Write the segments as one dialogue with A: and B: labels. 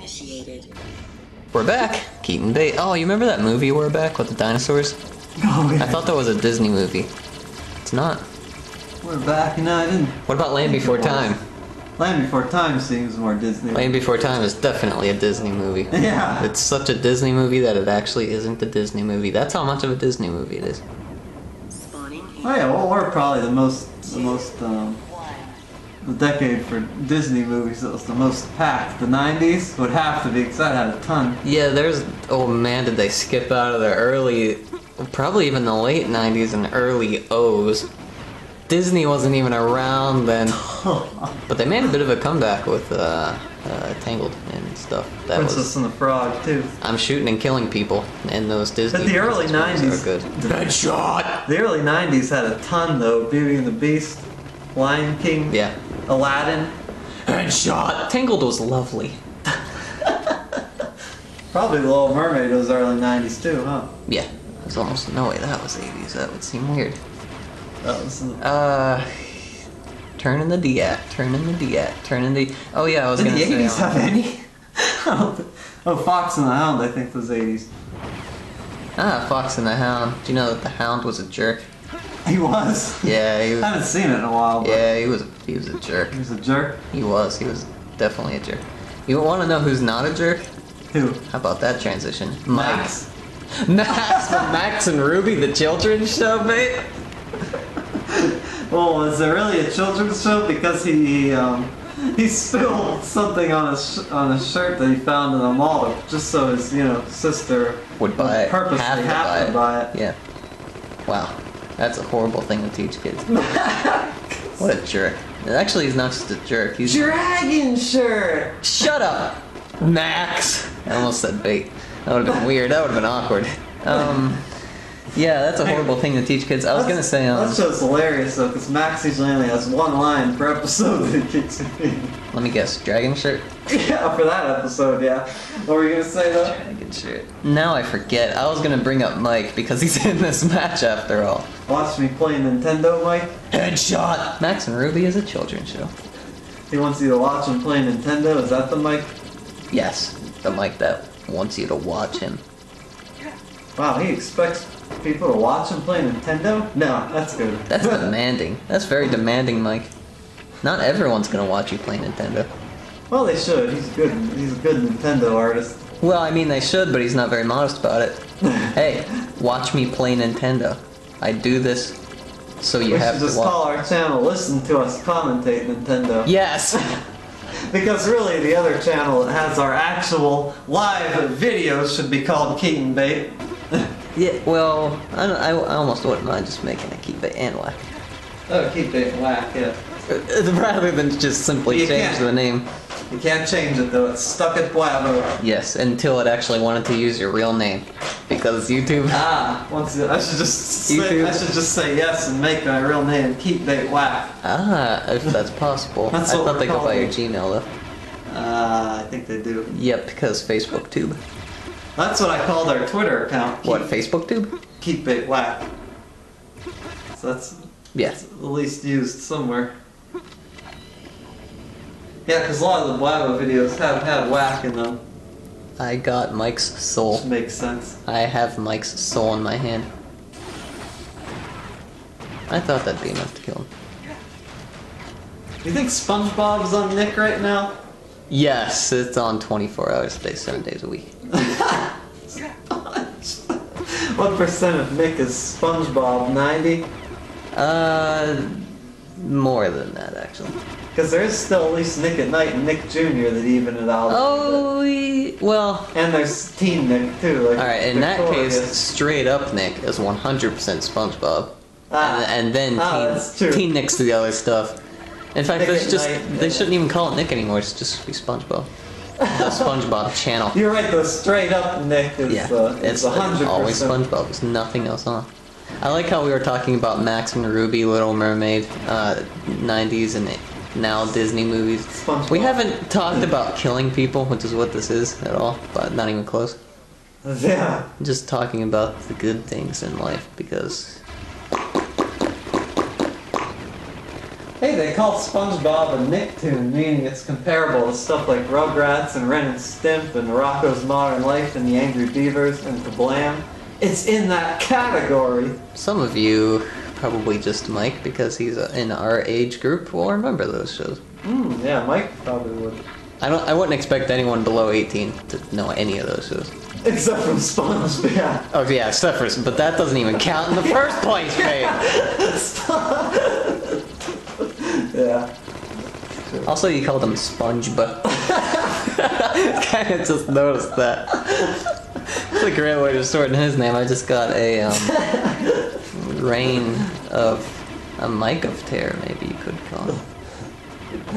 A: initiated.
B: We're back. Keet and Bait. Oh, you remember that movie We're Back with the dinosaurs?
C: Oh, yeah.
B: I thought that was a Disney movie. It's not.
C: We're back. No, I didn't.
B: What about Land Before Time?
C: Land Before Time seems more Disney.
B: Land Before Time is definitely a Disney movie.
C: Yeah.
B: It's such a Disney movie that it actually isn't a Disney movie. That's how much of a Disney movie it is.
A: Spawning.
C: Oh yeah, well, we're probably the decade for Disney movies that was the most packed. The 90s would have to be, because that had a ton.
B: Yeah, oh man, did they skip out of the early, probably even the late 90s and early O's. Disney wasn't even around then, but they made a bit of a comeback with Tangled and stuff. That
C: Princess and the Frog too.
B: I'm shooting and killing people in those Disney.
C: But the early '90s
B: are good. Headshot.
C: The early '90s had a ton though. Beauty and the Beast, Lion King,
B: Yeah.
C: Aladdin.
B: Headshot. Tangled was lovely.
C: Probably The Little Mermaid was early '90s too, huh?
B: Yeah. There's almost no way that was 80s. That would seem weird.
C: That was.
B: Turning the D at. Turning the D at. Turning the. Oh yeah, I was gonna
C: Did the
B: say.
C: 80s have any? Oh, Fox and the Hound, I think was 80s.
B: Fox and the Hound. Do you know that the Hound was a jerk?
C: He was.
B: Yeah, he was.
C: I haven't seen it in a while. But
B: Yeah, he was a jerk.
C: he was a jerk.
B: He was definitely a jerk. You want to know who's not a jerk?
C: Who?
B: How about that transition?
C: Max.
B: Max from Max and Ruby, the children's show, mate.
C: Well, was it really a children's show? Because he spilled something on a shirt that he found in a mall, just so his sister
B: Would buy it.
C: purposely have to buy it.
B: Yeah. Wow, that's a horrible thing to teach kids. What a jerk. Actually, he's not just a jerk. He's
C: Dragon shirt.
B: Shut up, Max. I almost said bait. That would have been weird. That would have been awkward. Yeah, that's a horrible thing to teach kids. I was gonna say,
C: that show's hilarious though, because Max usually only has one line per episode that he keeps repeating.
B: let me guess, dragon shirt?
C: Yeah, for that episode, yeah. What were you gonna say though?
B: Dragon shirt. Now I forget. I was gonna bring up Mike because he's in this match after all.
C: Watch me play Nintendo, Mike.
B: Headshot! Max and Ruby is a children's show.
C: He wants you to watch him play Nintendo, is that the Mike?
B: Yes, the Mike that wants you to watch him.
C: Wow, he expects people to watch him play Nintendo? No, that's good.
B: That's demanding. That's very demanding, Mike. Not everyone's gonna watch you play Nintendo.
C: Well, they should. He's good. He's a good Nintendo artist.
B: Well, I mean, they should, but he's not very modest about it. Hey, watch me play Nintendo. I do this so you have to
C: We should just
B: watch.
C: call our channel Listen to Us Commentate Nintendo.
B: Yes!
C: Because really, the other channel that has our actual live videos should be called Keet and Bait.
B: Yeah, well, I almost wouldn't mind just making a Keep It and Whack.
C: Oh, Keet, Bait, and Whack, yeah.
B: Rather than just simply
C: You
B: change
C: can't.
B: the name.
C: You can't change it though, it's stuck at Blavo.
B: Yes, until it actually wanted to use your real name. Because YouTube...
C: I should just say yes and make my real name Keet, Bait, Whack.
B: if that's possible.
C: That's
B: I
C: what
B: thought
C: we're
B: they could buy your
C: calling
B: Gmail though.
C: I think they do.
B: Yep, because Facebook Tube.
C: That's what I called our Twitter account.
B: What, Facebook Tube?
C: Keet, Bait, Whack. So that's
B: Yeah.
C: the least used somewhere. Yeah, because a lot of the Blavo videos have had whack in them.
B: I got Mike's soul.
C: Which makes sense.
B: I have Mike's soul in my hand. I thought that'd be enough to kill him.
C: You think SpongeBob's on Nick right now?
B: Yes, it's on 24 hours a day, 7 days a week.
C: What percent of Nick is SpongeBob? 90?
B: More than that, actually.
C: Because there is still at least Nick at Night and Nick Jr. that even it out.
B: Oh, well...
C: And there's Teen Nick too. Like
B: Alright, in that case,
C: Victoria's.
B: straight up Nick is 100% SpongeBob. And then
C: that's true.
B: Teen Nick's the other stuff. In fact,
C: Nick
B: there's
C: at
B: just
C: Night,
B: they
C: yeah.
B: shouldn't even call it Nick anymore. It's just be SpongeBob. The SpongeBob channel.
C: You're right. The straight up Nick is
B: It's
C: 100%.
B: always SpongeBob. There's nothing else on. I like how we were talking about Max and Ruby, Little Mermaid, 90s and now Disney movies.
C: SpongeBob.
B: We haven't talked about killing people, which is what this is at all, but not even close.
C: Yeah.
B: Just talking about the good things in life because...
C: Hey, they call SpongeBob a Nicktoon, meaning it's comparable to stuff like Rugrats and Ren and Stimp and Rocko's Modern Life and the Angry Beavers and Kablam. It's in that category.
B: Some of you, probably just Mike, because he's in our age group, will remember those shows.
C: Yeah, Mike probably would.
B: I wouldn't expect anyone below 18 to know any of those shows.
C: Except from SpongeBob, yeah.
B: Oh yeah, except for, but that doesn't even count in the first place, babe.
C: Yeah.
B: Also, you called him SpongeBob. Kind of just noticed that. It's a great way to shorten his name. I just got a reign of a mic of terror, maybe you could call it.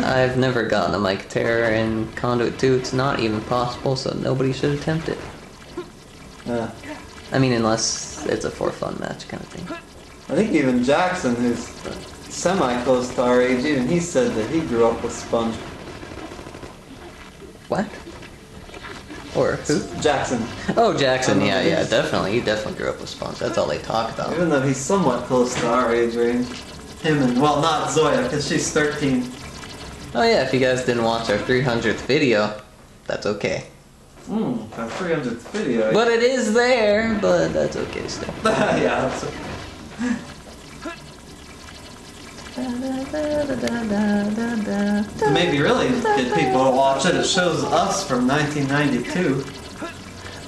B: I've never gotten a mic of terror in Conduit 2. It's not even possible, so nobody should attempt it. I mean, unless it's a for fun match kind of thing.
C: I think even Jackson, who's semi-close to our age, even he said that he grew up with Sponge.
B: What? Or who?
C: Jackson.
B: Oh, Jackson, yeah, definitely. He definitely grew up with Sponge. That's all they talk about.
C: Even though he's somewhat close to our age range. Him and, well, not Zoya, because she's 13.
B: Oh yeah, if you guys didn't watch our 300th video, that's okay.
C: Our 300th video.
B: But it is there, but that's okay still.
C: Yeah, that's okay. Maybe really get people to watch it. It shows us from 1992.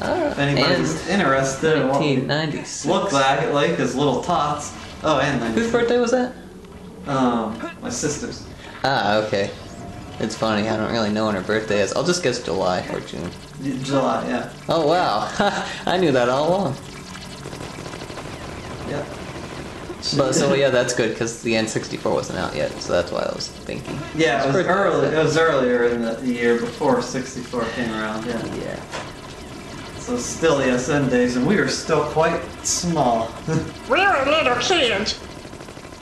C: If anybody's interested in what we
B: 1996.
C: look like as little tots. Oh, and 92.
B: Whose birthday was that?
C: My sister's.
B: Ah, okay. It's funny, I don't really know when her birthday is. I'll just guess July or June.
C: July, yeah.
B: Oh wow, I knew that all along.
C: Yeah.
B: But so yeah, that's good because the N64 wasn't out yet, so that's why I was thinking.
C: Yeah, it was
B: pretty-
C: early. It was earlier in the year before 64 came around. Yeah.
B: Yeah.
C: So still ESN days, and we were still quite small.
A: We were little kids.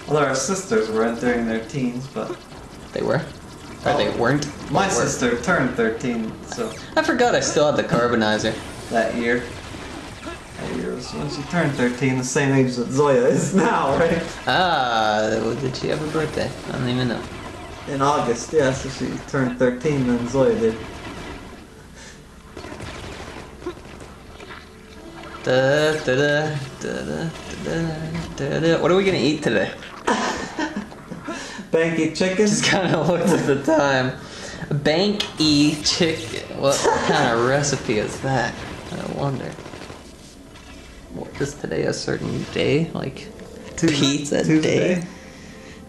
C: Although our sisters were entering their teens, but
B: They were? Or they weren't?
C: my
B: Or were?
C: sister turned 13, so
B: I forgot I still had the carbonizer.
C: that year. That year was when she turned 13, the same age that Zoya is now, right?
B: Ah, did she have a birthday? I don't even know.
C: In August, yeah, so she turned 13, then Zoya did.
B: What are we gonna eat today?
C: Banky chicken?
B: Just kind of looked at the time. Bank-E chicken. What kind of recipe is that? I wonder. What is today a certain day? Like pizza
C: Tuesday.
B: day?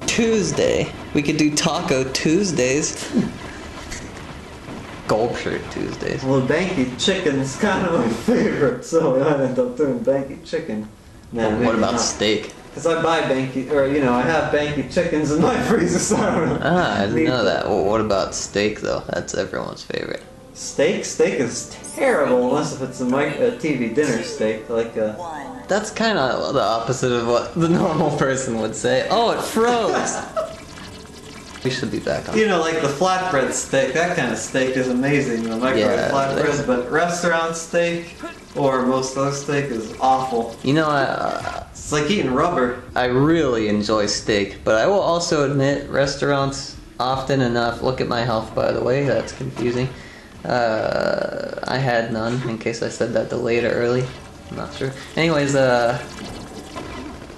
B: Tuesday. We could do Taco Tuesdays. Gold shirt Tuesdays.
C: Well, Banky chicken's kind of my favorite, so I end up doing Banky chicken. Nah,
B: What
C: maybe
B: about
C: not.
B: steak?
C: Because I buy Banky, or I have Banky chickens in my freezer, so I don't know.
B: Ah, I didn't
C: Need-
B: know that. Well, what about steak though? That's everyone's favorite.
C: Steak? Steak is terrible unless if it's a TV dinner steak, like a...
B: That's kind of the opposite of what the normal person would say. Oh, it froze! We should be back on.
C: like the flatbread steak, that kind of steak is amazing, the microwave
B: Yeah,
C: flatbread, but restaurant steak or most other steak is awful.
B: You know,
C: It's like eating rubber.
B: I really enjoy steak, but I will also admit restaurants often enough, look at my health by the way, that's confusing. I had none, in case I said that delayed or early. I'm not sure. Anyways,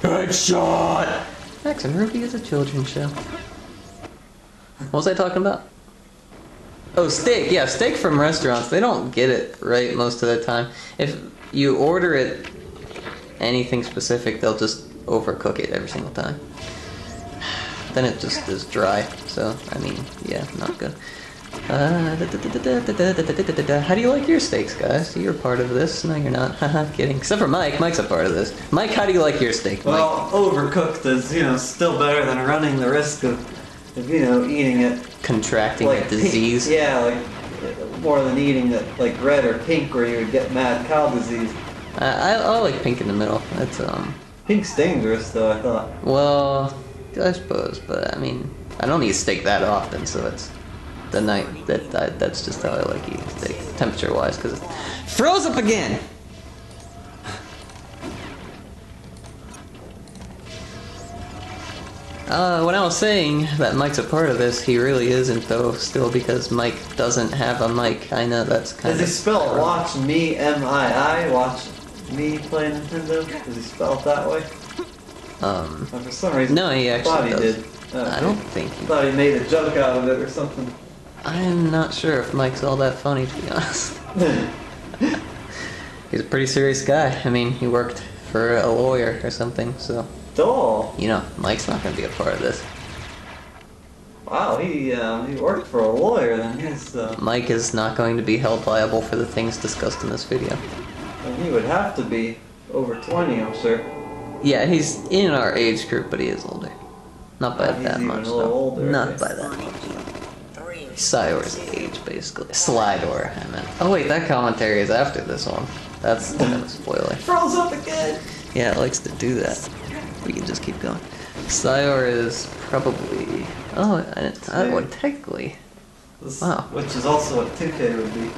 B: Headshot! Max and Ruby is a children's show. What was I talking about? Oh, steak. Yeah, steak from restaurants. They don't get it right most of the time. If you order it anything specific, they'll just overcook it every single time. Then it just is dry. So, I mean, yeah, not good. How do you like your steaks, guys? You're part of this. No, you're not. Haha, kidding. Except for Mike. Mike's a part of this. Mike, how do you like your steak, Mike?
C: Well, overcooked is, still better than running the risk of eating it.
B: Contracting
C: Like
B: a disease.
C: Pink, yeah, like more than eating it like red or pink where you would get mad cow disease.
B: I like pink in the middle. That's
C: Pink's dangerous though, I thought.
B: well, I suppose, but I mean, I don't eat steak that often, so it's the night that's just how I like eating steak, temperature-wise, because it froze up again. When I was saying that Mike's a part of this, he really isn't though, still, because Mike doesn't have a mic. I know that's kind of...
C: Does he spell watch me, M-I-I? Watch me play Nintendo? Does he spell it that way? For some reason,
B: no, he actually
C: thought he
B: does.
C: did.
B: I don't think he...
C: Thought he made a joke out of it or something.
B: I'm not sure if Mike's all that funny, to be honest. He's a pretty serious guy. I mean, he worked for a lawyer or something, so...
C: Dull.
B: You know, Mike's not gonna be a part of this.
C: Wow, he worked for a lawyer, then he's...
B: Mike is not going to be held liable for the things discussed in this video.
C: And he would have to be over 20, I'm sure.
B: Yeah, he's in our age group, but he is older. Not by that
C: even
B: much,
C: a little
B: though.
C: older,
B: Not
C: right?
B: by that much. Syor's age, basically. Slidor, I meant. Oh wait, that commentary is after this one. That's kind of a spoiler.
C: Froze up again!
B: Yeah, it likes to do that. We can just keep going. Syor is probably... Oh, well, technically. Wow.
C: Which is also what 2K would be.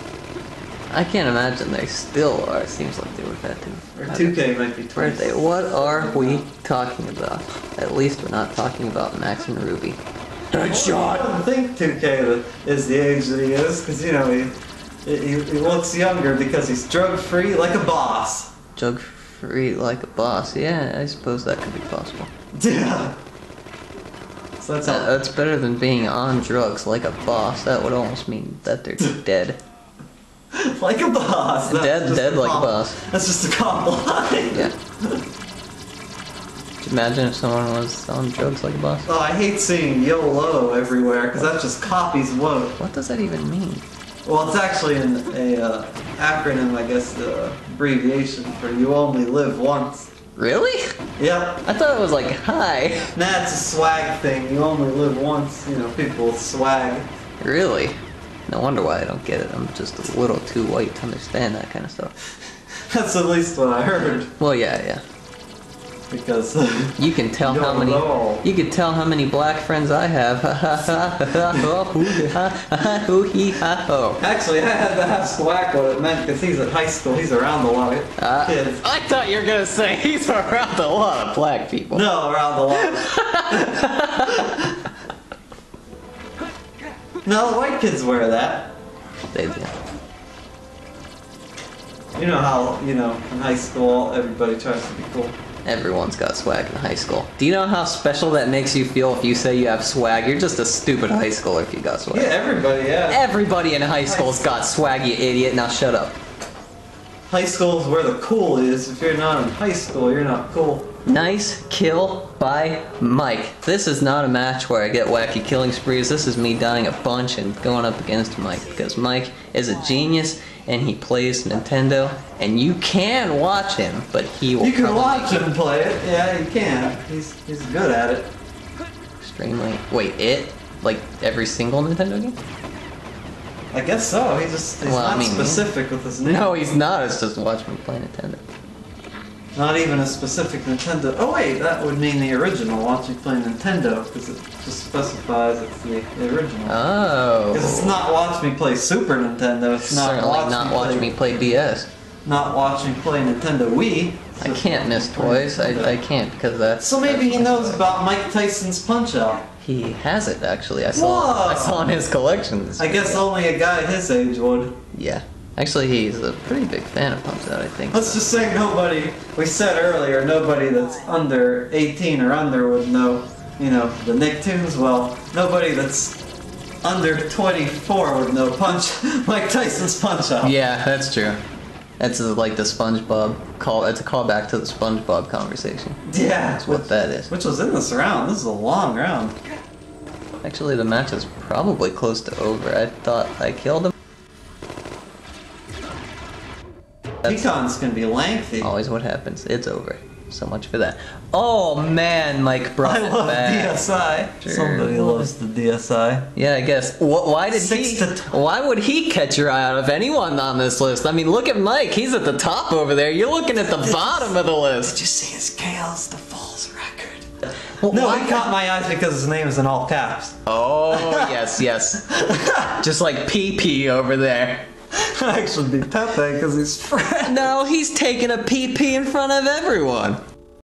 B: I can't imagine they still are. Seems like they would have had to.
C: Or 2K might be 20.
B: Birthday. What are we talking about? At least we're not talking about Max and Ruby.
C: Headshot! I don't think 2K is the age that he is, because, you know, he looks younger because he's drug-free like a boss.
B: Drug-free like a boss. Yeah, I suppose that could be possible.
C: Yeah. So
B: That's better than being on drugs like a boss. That would almost mean that they're dead.
C: Like a boss.
B: Dead like a boss.
C: That's just a compliment.
B: Yeah. Could you imagine if someone was on drugs like a boss?
C: Oh, I hate seeing YOLO everywhere, because that just copies woke.
B: What does that even mean?
C: Well, it's actually a acronym, I guess, abbreviation for you only live once.
B: Really?
C: Yep.
B: I thought it was like, hi.
C: Nah, it's a swag thing. You only live once. You know, people with swag.
B: Really? No wonder why I don't get it. I'm just a little too white to understand that kind of stuff.
C: That's at least what I heard.
B: Well, yeah.
C: Because
B: you can tell
C: you
B: how
C: don't
B: many.
C: know.
B: You can tell how many black friends I have.
C: Actually, I had to ask Whack what it meant because he's at high school. He's around a lot of kids.
B: I thought you were gonna say he's around a lot of black people.
C: No, around a lot. No, the white kids wear that.
B: They do.
C: You know how, in high school, everybody tries to be cool.
B: Everyone's got swag in high school. Do you know how special that makes you feel if you say you have swag? You're just a stupid high schooler if you got swag.
C: Yeah, everybody, yeah.
B: Everybody in high school's got swag, you idiot. Now shut up.
C: High school is where the cool is. If you're not in high school, you're not cool.
B: Nice kill by Mike. This is not a match where I get wacky killing sprees. This is me dying a bunch and going up against Mike, because Mike is a genius and he plays Nintendo, and you can watch him, but he will.
C: You can
B: probably
C: watch him play it. Yeah, you can. He's good at it.
B: extremely. Wait, like every single Nintendo game?
C: I guess so. He's not specific with his name.
B: No, he's not. It's just watch me play Nintendo.
C: Not even a specific Nintendo. Oh wait, that would mean the original. Watch me play Nintendo, because it just specifies it's the original.
B: Oh.
C: Because it's not watch me play Super Nintendo. It's not
B: certainly not watch me play DS.
C: Not watch me play Nintendo Wii.
B: I can't miss toys. I can't because that's.
C: So maybe he knows about Mike Tyson's Punch Out.
B: He has it actually. I saw in his collection.
C: I guess only a guy his age would.
B: Yeah. Actually, he's a pretty big fan of Punch Out, I think.
C: Let's just say nobody, we said earlier, nobody that's under 18 or under would know, the Nicktoons. Well, nobody that's under 24 would know Mike Tyson's Punch Out.
B: Yeah, that's true. That's like the SpongeBob call. It's a callback to the SpongeBob conversation.
C: Yeah.
B: That's what that is.
C: Which was in this round. This is a long round.
B: Actually, the match is probably close to over. I thought I killed him.
C: TCon's gonna be lengthy.
B: Always what happens. It's over. So much for that. Oh man, Mike brought it back.
C: DSI.
B: Sure.
C: Somebody loves the DSI.
B: Yeah, I guess. Why would he catch your eye out of anyone on this list? I mean, look at Mike. He's at the top over there. You're looking at the bottom of the list.
C: Did you see his Chaos the Falls record?
B: Well,
C: no, he caught my eyes because his name is in all caps.
B: Oh, yes. Just like PP over there.
C: Actually, be Pepe because he's French.
B: No, he's taking a PP in front of everyone.